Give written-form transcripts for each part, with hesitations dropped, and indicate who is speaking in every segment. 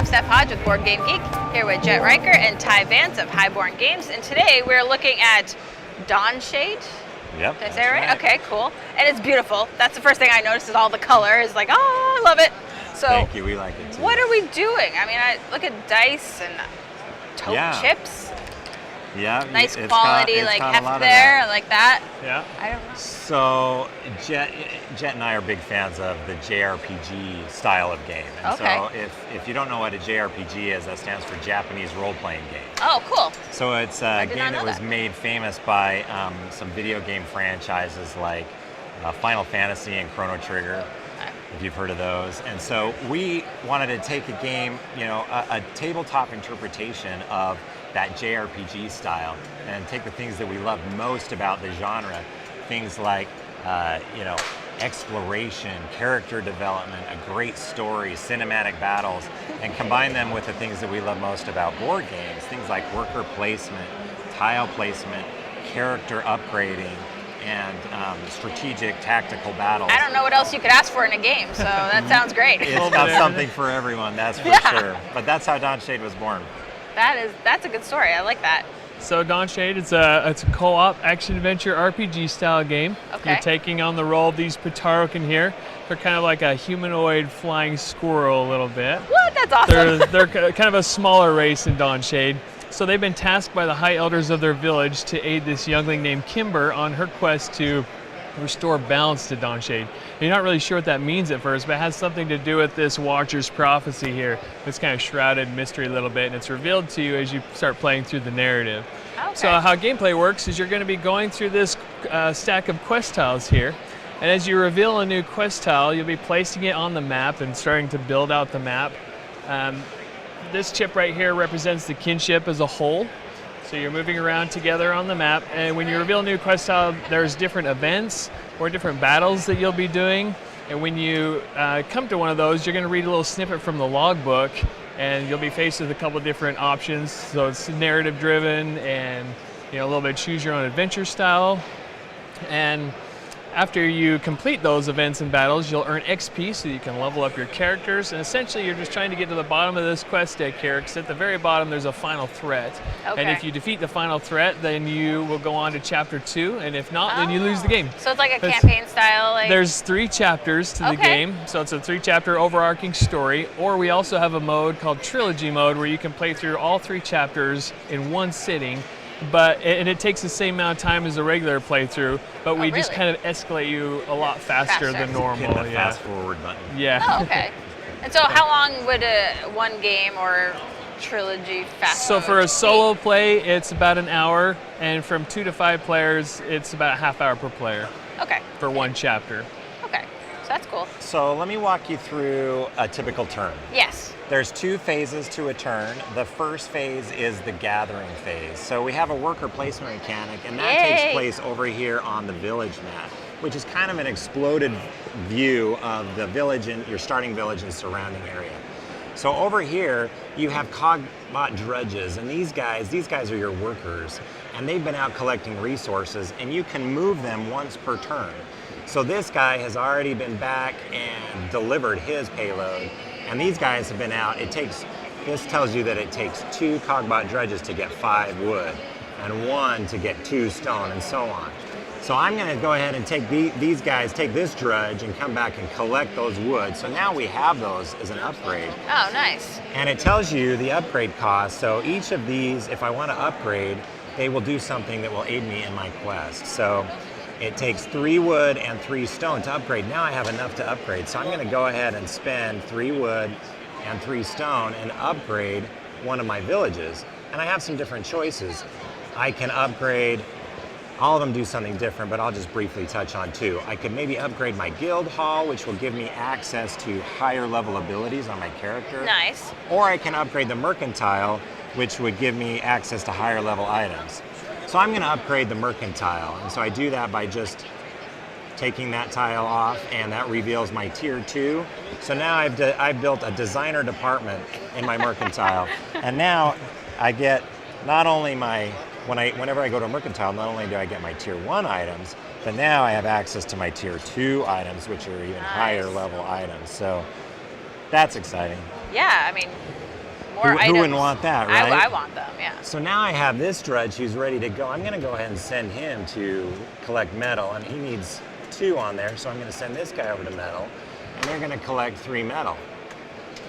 Speaker 1: Steph Hodge with Board Game Geek, here with Jet Riker and Ty Vance of Highborn Games, and today we're looking at Dawnshade.
Speaker 2: Yep.
Speaker 1: Did I say it right? Okay, cool. And it's beautiful. That's the first thing I noticed is all the color. Is like, oh, I love it. So
Speaker 2: thank you. We like it too.
Speaker 1: What are we doing? I mean, I look at dice and taupe chips.
Speaker 2: Yeah.
Speaker 1: Nice quality, like heft there, like that.
Speaker 3: Yeah.
Speaker 1: I don't know.
Speaker 2: So Jet and I are big fans of the JRPG style of game. And so if you don't know what a JRPG is, that stands for Japanese role-playing game.
Speaker 1: Oh, cool.
Speaker 2: So it's a game that was made famous by some video game franchises like Final Fantasy and Chrono Trigger, if you've heard of those. And so we wanted to take a game, a tabletop interpretation of that JRPG style and take the things that we love most about the genre, things like, exploration, character development, a great story, cinematic battles, and combine them with the things that we love most about board games, things like worker placement, tile placement, character upgrading, and strategic tactical battles.
Speaker 1: I don't know what else you could ask for in a game, so that sounds great.
Speaker 2: It's got something for everyone, that's for sure. But that's how Dawnshade was born.
Speaker 1: That's a good story. I like that.
Speaker 3: So Dawnshade, it's a co-op action-adventure RPG style game.
Speaker 1: Okay.
Speaker 3: You're taking on the role of these Patarokan here. They're kind of like a humanoid flying squirrel a little bit.
Speaker 1: What? That's awesome.
Speaker 3: They're kind of a smaller race in Dawnshade. So they've been tasked by the high elders of their village to aid this youngling named Kimber on her quest to restore balance to Dawnshade. You're not really sure what that means at first, but it has something to do with this Watcher's prophecy here. It's kind of shrouded in mystery a little bit, and it's revealed to you as you start playing through the narrative.
Speaker 1: Okay.
Speaker 3: So how gameplay works is you're going to be going through this stack of quest tiles here, and as you reveal a new quest tile, you'll be placing it on the map and starting to build out the map. This chip right here represents the kinship as a whole. So you're moving around together on the map, and when you reveal a new quest tile, there's different events or different battles that you'll be doing. And when you come to one of those, you're going to read a little snippet from the logbook, and you'll be faced with a couple different options. So it's narrative driven and a little bit choose your own adventure style. And after you complete those events and battles, you'll earn XP so you can level up your characters. And essentially, you're just trying to get to the bottom of this quest deck here, because at the very bottom, there's a final threat.
Speaker 1: Okay.
Speaker 3: And if you defeat the final threat, then you will go on to Chapter 2. And if not, then you lose the game.
Speaker 1: So it's like a campaign style?
Speaker 3: There's 3 chapters to the game. So it's a 3-chapter overarching story. Or we also have a mode called Trilogy Mode, where you can play through all 3 chapters in one sitting. And it takes the same amount of time as a regular playthrough, but we just kind of escalate you a lot faster than normal.
Speaker 2: Hit the fast forward button.
Speaker 3: Yeah.
Speaker 1: Oh, okay. And so how long would one game or trilogy fast
Speaker 3: So
Speaker 1: mode
Speaker 3: for a
Speaker 1: be?
Speaker 3: solo play, it's about an hour, and from 2 to 5 players, it's about a half hour per player.
Speaker 1: Okay.
Speaker 3: For one chapter.
Speaker 1: Okay. So that's cool.
Speaker 2: So let me walk you through a typical turn.
Speaker 1: Yes.
Speaker 2: There's 2 phases to a turn. The first phase is the gathering phase. So we have a worker placement mechanic, and that takes place over here on the village map, which is kind of an exploded view of the village and your starting village and surrounding area. So over here, you have cogbot drudges, and these guys are your workers, and they've been out collecting resources, and you can move them once per turn. So this guy has already been back and delivered his payload, and these guys have been out. This tells you that it takes 2 cogbot dredges to get 5 wood, and 1 to get 2 stone, and so on. So I'm going to go ahead and take these guys, take this dredge, and come back and collect those wood. So now we have those as an upgrade.
Speaker 1: Oh, nice.
Speaker 2: And it tells you the upgrade cost. So each of these, if I want to upgrade, they will do something that will aid me in my quest. So it takes 3 wood and 3 stone to upgrade. Now I have enough to upgrade. So I'm going to go ahead and spend 3 wood and 3 stone and upgrade one of my villages. And I have some different choices. I can upgrade, all of them do something different, but I'll just briefly touch on 2. I could maybe upgrade my guild hall, which will give me access to higher level abilities on my character.
Speaker 1: Nice.
Speaker 2: Or I can upgrade the mercantile, which would give me access to higher level items. So I'm going to upgrade the mercantile, and so I do that by just taking that tile off, and that reveals my tier 2. So now I've built a designer department in my mercantile, and now I get not only whenever I go to mercantile, not only do I get my tier 1 items, but now I have access to my tier 2 items, which are even higher level items. So that's exciting.
Speaker 1: Yeah, I mean, More items.
Speaker 2: Who wouldn't want that, right?
Speaker 1: I want them, yeah.
Speaker 2: So now I have this drudge who's ready to go. I'm going to go ahead and send him to collect metal, and he needs 2 on there, so I'm going to send this guy over to metal, and they're going to collect 3 metal.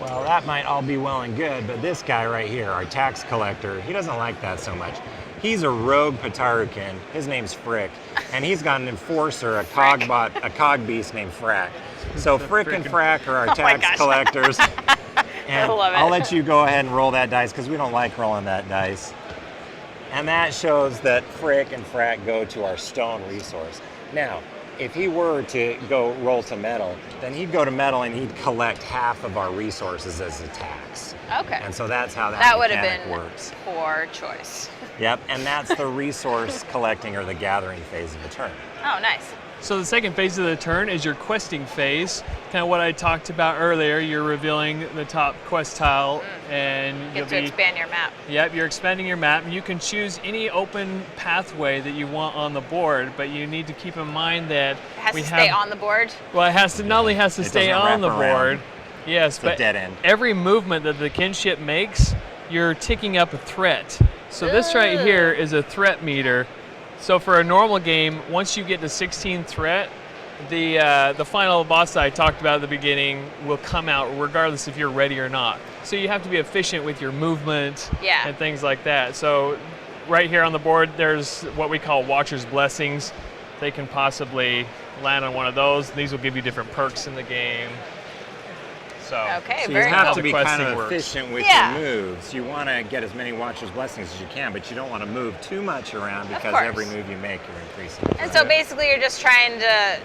Speaker 2: Well, that might all be well and good, but this guy right here, our tax collector, he doesn't like that so much. He's a rogue Patarukan. His name's Frick, and he's got an enforcer, a cog beast named Frack. So Frick and Frack are our tax collectors. And
Speaker 1: I love it.
Speaker 2: I'll let you go ahead and roll that dice because we don't like rolling that dice. And that shows that Frick and Frack go to our stone resource. Now, if he were to go roll to metal, then he'd go to metal and he'd collect half of our resources as a tax.
Speaker 1: Okay.
Speaker 2: And so that's how that
Speaker 1: would have
Speaker 2: mechanic
Speaker 1: been
Speaker 2: works.
Speaker 1: poor choice.
Speaker 2: Yep, and that's the resource collecting or the gathering phase of the turn.
Speaker 1: Oh, nice.
Speaker 3: So the second phase of the turn is your questing phase. Kind of what I talked about earlier. You're revealing the top quest tile, and
Speaker 1: You get to expand your map.
Speaker 3: Yep, you're expanding your map. You can choose any open pathway that you want on the board, but you need to keep in mind that
Speaker 1: It has to stay on the board.
Speaker 3: Well, it has to not only has to stay
Speaker 2: doesn't
Speaker 3: on the
Speaker 2: wrap around.
Speaker 3: board. Yes,
Speaker 2: It's
Speaker 3: but
Speaker 2: a dead end.
Speaker 3: every movement that the kinship makes, you're ticking up a threat. So this right here is a threat meter. So for a normal game, once you get to 16 threat, the final boss that I talked about at the beginning will come out regardless if you're ready or not. So you have to be efficient with your movement and things like that. So right here on the board, there's what we call Watcher's Blessings. They can possibly land on one of those. These will give you different perks in the game. So
Speaker 2: you
Speaker 1: very
Speaker 2: have
Speaker 1: cool.
Speaker 2: to be kind of efficient with
Speaker 1: Yeah.
Speaker 2: your moves. You want to get as many Watcher's Blessings as you can, but you don't want to move too much around because
Speaker 1: course.
Speaker 2: every move you make, you're increasing.
Speaker 1: And so basically you're just trying to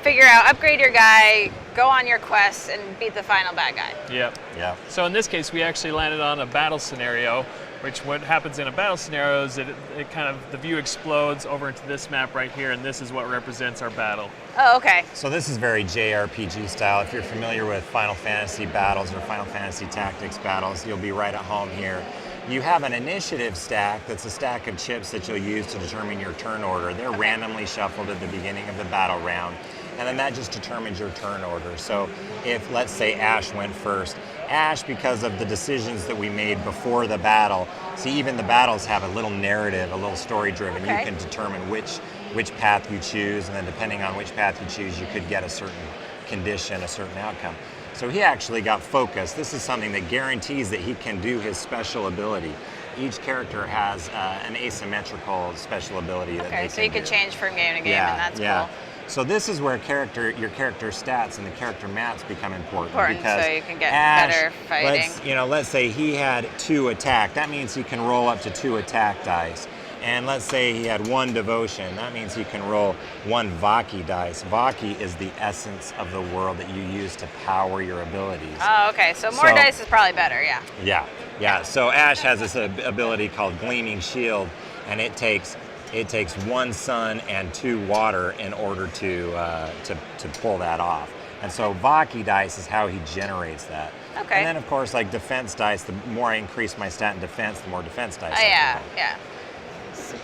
Speaker 1: figure out, upgrade your guy, go on your quest, and beat the final bad guy.
Speaker 3: Yep.
Speaker 2: Yeah.
Speaker 3: So in this case, we actually landed on a battle scenario, which what happens in a battle scenario is that it kind of, the view explodes over into this map right here, and this is what represents our battle.
Speaker 1: Oh, okay.
Speaker 2: So this is very JRPG style. If you're familiar with Final Fantasy battles or Final Fantasy Tactics battles, you'll be right at home here. You have an initiative stack that's a stack of chips that you'll use to determine your turn order. They're randomly shuffled at the beginning of the battle round, and then that just determines your turn order. So if, let's say, Ash went first, Ash, because of the decisions that we made before the battle, see, even the battles have a little narrative, a little story driven.
Speaker 1: Okay.
Speaker 2: You can determine which path you choose, and then depending on which path you choose, you could get a certain condition, a certain outcome. So he actually got focused. This is something that guarantees that he can do his special ability. Each character has an asymmetrical special ability that they can do.
Speaker 1: Okay, so you could change from game to game, and that's cool.
Speaker 2: So this is where your character stats and the character maps become important.
Speaker 1: So you can get
Speaker 2: Ash,
Speaker 1: better fighting.
Speaker 2: Let's say he had 2 attack. That means he can roll up to 2 attack dice. And let's say he had 1 devotion. That means he can roll 1 Vaki dice. Vaki is the essence of the world that you use to power your abilities.
Speaker 1: Oh, okay. So more dice is probably better, yeah.
Speaker 2: Yeah. So Ash has this ability called Gleaming Shield, and it takes 1 sun and 2 water in order to pull that off. And so Vaki dice is how he generates that.
Speaker 1: Okay.
Speaker 2: And then of course, like defense dice, the more I increase my stat in defense, the more defense dice.
Speaker 1: Oh, yeah.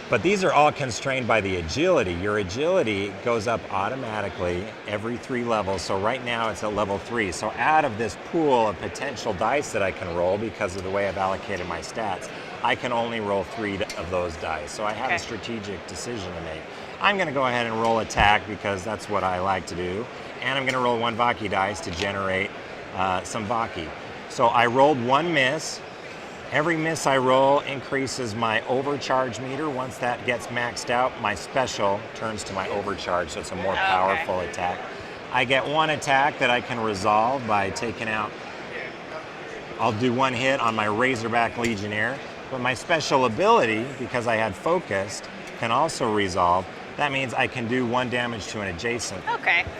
Speaker 2: But these are all constrained by the agility. Your agility goes up automatically every 3 levels. So right now it's at level 3. So out of this pool of potential dice that I can roll because of the way I've allocated my stats, I can only roll 3 of those dice. So I have a strategic decision to make. I'm going to go ahead and roll attack because that's what I like to do. And I'm going to roll 1 Vaki dice to generate some Vaki. So I rolled 1 miss. Every miss I roll increases my overcharge meter. Once that gets maxed out, my special turns to my overcharge, so it's a more powerful attack. I get 1 attack that I can resolve by taking out, I'll do 1 hit on my Razorback Legionnaire, but my special ability, because I had focused, can also resolve. That means I can do 1 damage to an adjacent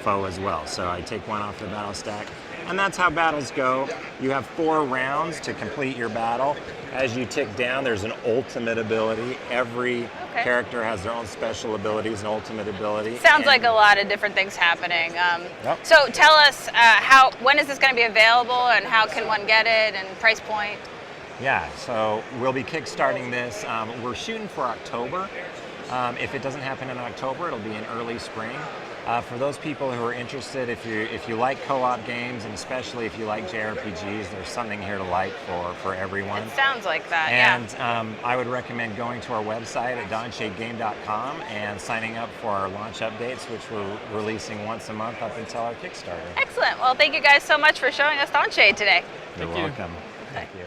Speaker 2: foe as well. So I take 1 off the battle stack. And that's how battles go. You have 4 rounds to complete your battle. As you tick down, there's an ultimate ability. Every character has their own special abilities and ultimate ability.
Speaker 1: Sounds like a lot of different things happening. So tell us, when is this going to be available, and how can one get it, and price point?
Speaker 2: Yeah, so we'll be kickstarting this. We're shooting for October. If it doesn't happen in October, it'll be in early spring. For those people who are interested, if you like co-op games, and especially if you like JRPGs, there's something here to like for everyone.
Speaker 1: It sounds like that,
Speaker 2: and I would recommend going to our website at dawnshadeGame.com and signing up for our launch updates, which we're releasing once a month up until our Kickstarter.
Speaker 1: Excellent. Well, thank you guys so much for showing us Dawnshade today.
Speaker 2: You're
Speaker 3: Thank you.
Speaker 2: welcome. Thank you.